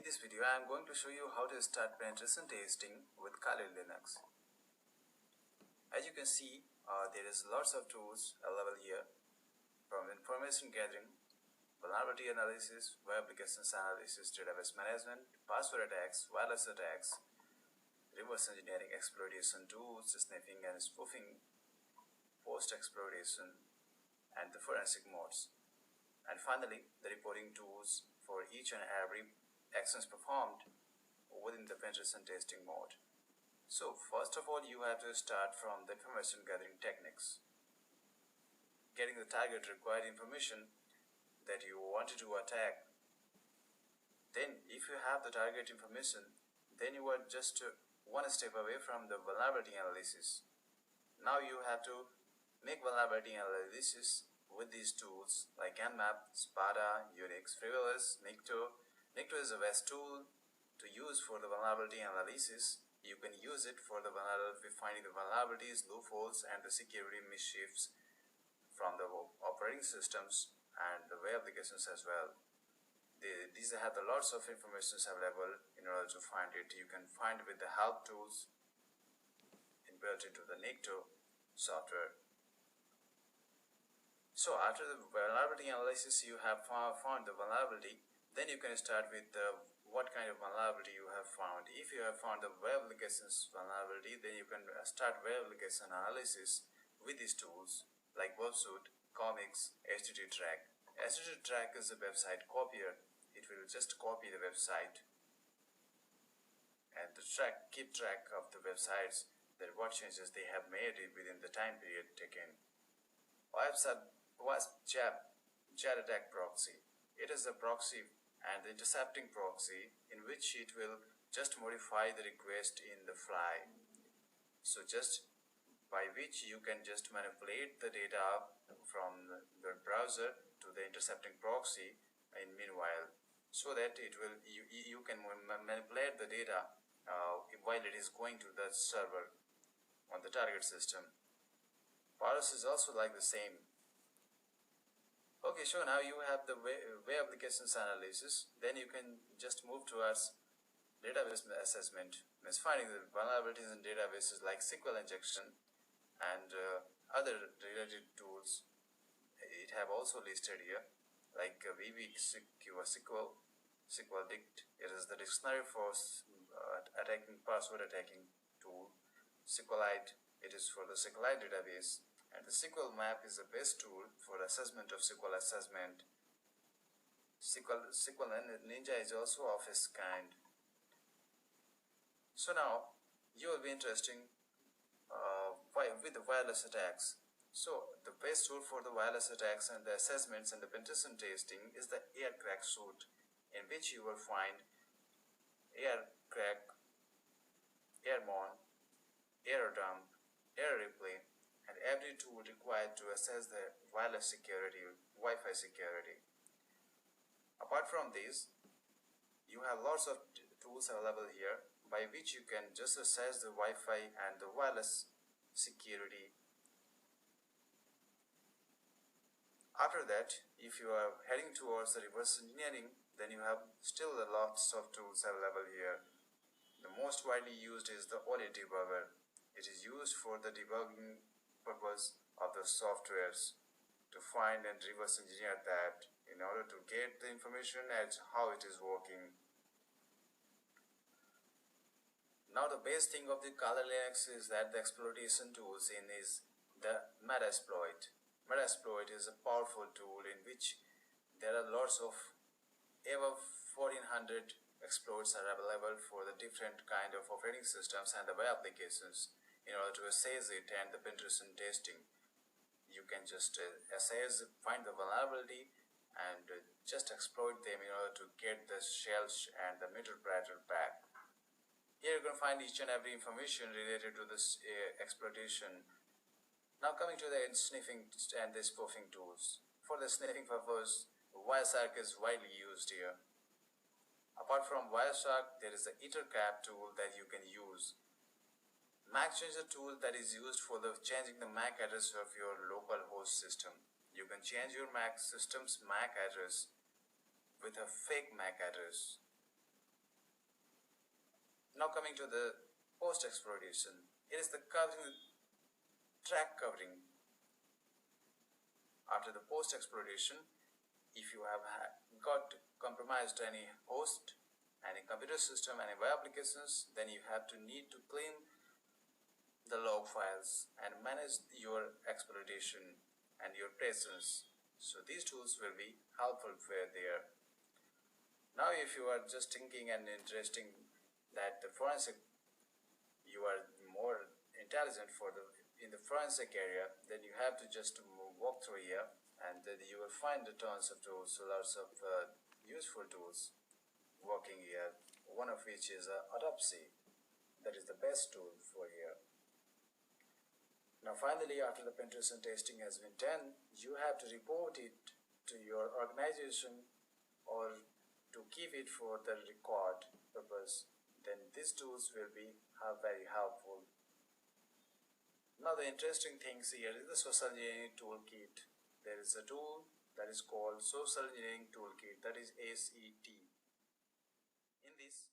this video, I am going to show you how to start penetration testing with Kali Linux. As you can see, there is lots of tools available here, from information gathering, vulnerability analysis, web applications analysis, database management, password attacks, wireless attacks, reverse engineering exploitation tools, sniffing and spoofing, post exploitation, and the forensic modes. And finally, the reporting tools for each and every actions performed within the penetration testing mode. So first of all, you have to start from the information gathering techniques. Getting the target required information that you wanted to attack. Then if you have the target information, then you are just one step away from the vulnerability analysis. Now you have to make vulnerability analysis with these tools like Nmap, Spada, Unix, Frivolous, Nikto. Nikto is the best tool to use for the vulnerability analysis. You can use it for the finding the vulnerabilities, loopholes, and the security mischiefs from the operating systems and the web applications as well. These have the lots of information available in order to find it. You can find with the help tools inbuilt into the Nikto software. So after the vulnerability analysis, you have found the vulnerability, then you can start with what kind of vulnerability you have found. If you have found the web applications vulnerability, then you can start web application analysis with these tools like WebSuite, Comics, HTTrack. HTTrack is a website copier. It will just copy the website and keep track of the websites, that what changes they have made within the time period taken. JAD attack proxy. It is a proxy and the intercepting proxy in which it will just modify the request in the fly. So just by which you can just manipulate the data from the browser to the intercepting proxy in meanwhile, so that it will you can manipulate the data while it is going to the server on the target system. Parse is also like the same. Okay, so now you have the web applications analysis. Then you can just move towards database assessment, means finding the vulnerabilities in databases like SQL injection and other related tools. It have also listed here like VBSecure SQL Dict. It is the dictionary for attacking password attacking tool. SQLite, it is for the SQLite database. And the SQL map is the best tool for assessment of SQL assessment. SQL Ninja is also of its kind. So now you will be interested with the wireless attacks. So the best tool for the wireless attacks and the assessments and the penetration testing is the AirCrack suite, in which you will find AirCrack, AirMon, AirDump, AirReplay, and every tool required to assess the wireless security, Wi-Fi security. Apart from this, you have lots of tools available here by which you can just assess the Wi-Fi and the wireless security. After that, if you are heading towards the reverse engineering, then you have still lots of tools available here. The most widely used is the OLE debugger. It is used for the debugging purpose of the softwares to find and reverse engineer that in order to get the information as how it is working. Now the best thing of the Kali Linux is that the exploitation tools in is the Metasploit. Metasploit is a powerful tool in which there are lots of above 1400 exploits are available for the different kind of operating systems and the web applications. In order to assess it and the penetration testing, you can just assess, find the vulnerability and just exploit them in order to get the shells and the MetaPrater back. Here you can find each and every information related to this exploitation. Now coming to the sniffing and the spoofing tools. For the sniffing purpose, Wireshark is widely used here. Apart from Wireshark, there is the Ettercap tool that you can use. MacChanger tool that is used for the changing the MAC address of your local host system. You can change your Mac system's MAC address with a fake MAC address. Now coming to the post-exploitation, it is the covering, track covering. After the post-exploitation, if you have got compromised any host, any computer system, any web applications, then you have to need to clean the log files and manage your exploitation and your presence. So these tools will be helpful where they are. Now if you are just thinking and interesting that the forensic, you are more intelligent for the in the forensic area, then you have to just walk through here, and then you will find the tons of tools, so lots of useful tools working here, one of which is autopsy. That is the best tool for here. Now finally, after the penetration testing has been done, you have to report it to your organization or to keep it for the record purpose. Then these tools will be very helpful. Now the interesting things here is the social engineering toolkit. There is a tool that is called social engineering toolkit, that is ACT. In this